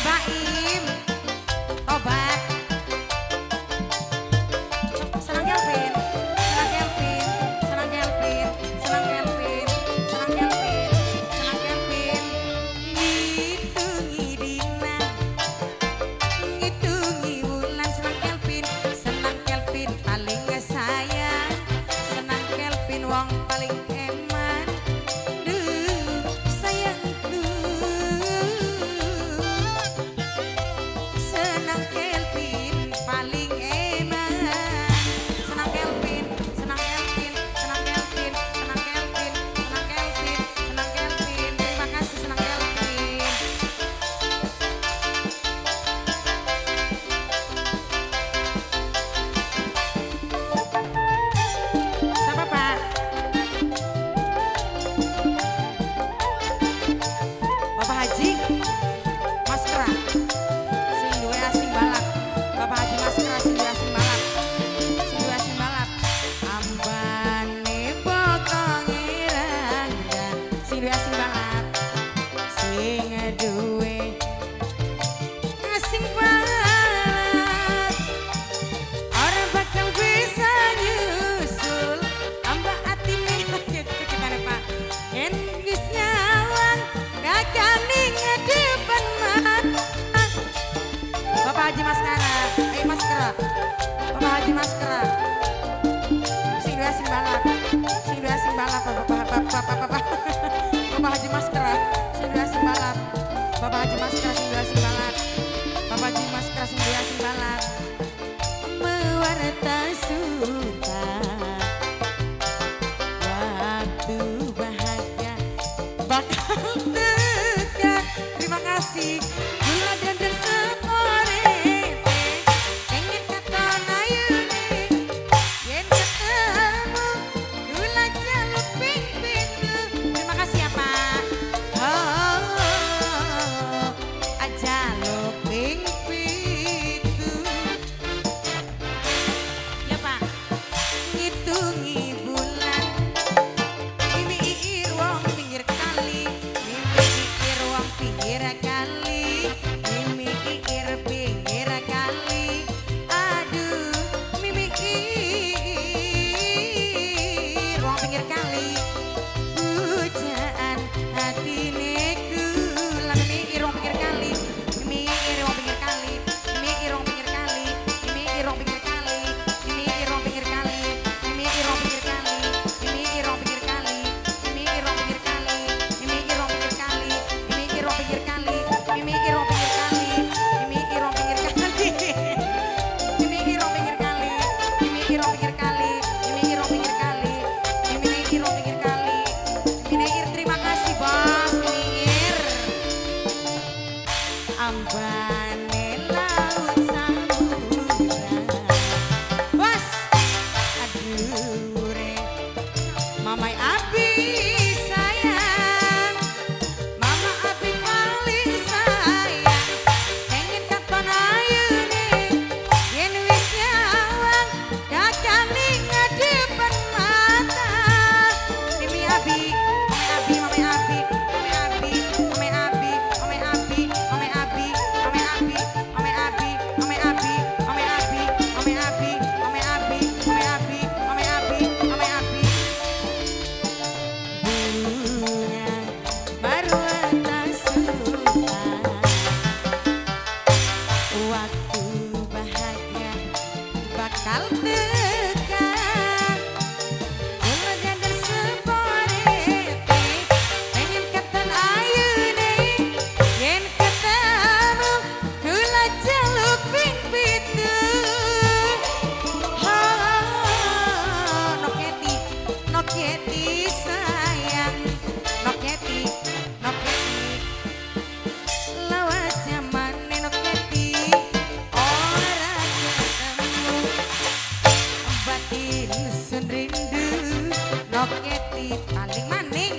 Baim, Tobat. Senang Kelvin, senang Kelvin, senang Kelvin, senang Kelvin, senang Kelvin, senang Kelvin. Ngitungi dina, ngitungi bulan, senang Kelvin paling sayang, senang Kelvin wong paling eman. Duh sayangku. Senang Kelvin paling eman. Senang Kelvin, senang Kelvin, senang Kelvin, senang Kelvin, senang Kelvin, senang Kelvin. Terima kasih senang Kelvin. Siapa Pak? Bapak Haji Maskera. Sing duwe asing balap. Bapak Haji Maskera sing duwe asing balap. Sing duwe asing balap. Ambane pokonge rangga. Sing duwe asing balap. Sing duwe asing balap. Orang bakal bisa nyusul. Amba atine gitu kita nih Pak. Yen wis nyawang kakane ngadepan mata. Bapak Haji Maskera, Maskera. Bapak Haji Maskera. Sing duwe asing balap. Sing duwe asing balap Bapak Haji Maskera. Sing duwe asing balap. Bapak Haji Maskera sing duwe asing balap. Bapak Haji Maskera sing duwe asing balap. Mewarta suka waktu bahagia bakal teka. Terima kasih. Gula dan sepore pengen katon ayune yen ketemu gula jaluk ping pintu. Terima kasih ya Pak. Jaluk ping pintu. Ya Pak. Ngitungi bulan. Mimi iir wong pinggir kali. Mimi iir wong pinggir kali. Mimi iir pinggir kali. Aduh, Mimi iir wong pinggir kali. Pujaan hatine kula. Mimi iir wong pinggir kali. Mimi iir wong pinggir kali. Mimi iir wong pinggir kali. Mimi iir wong pinggir kali. Mimi iir wong pinggir kali. Mimi iir wong pinggir kali. Mimi iir wong pinggir kali. Mimi iir wong pinggir kali. Mimi iir wong pinggir kali. Mimi iir wong pinggir kali. Mimi iir wong pinggir kali. Mimi iir wong pinggir kali. Mimi iir wong pinggir kali. Mimi iir wong pinggir kali. Mimi iir wong pinggir kali. Mimi iir wong pinggir kali. Mimi iir terima kasih Bos. Mimi iir. Ambane laut samudra. Bos. Aduh re. Mamai Abi sayang. Mama Abi paling sayang. Pengen katon ayune yen wis nyawang kakane ngadepan mata. Mimi Abi, Mami Abi, Mami Abi, Mami Abi, Mami Abi, Mami Abi, Mami Abi, Mami Abi, Mami Abi, Mami Abi, Mami Abi, Mami Abi, Mami Abi, Mami Abi, Mami Abi, Mami Abi. Bunga baru atas suka waktu bahagia bakal dekat. Gula dan sepore pengen katon ayune yen ketemu gula jaluk ping pitu. Noketi, Noketi sayang. Noketi, Noketi. Lawas zamane Noketi ora ketemu. Batin sun rindu Noketi paling manis.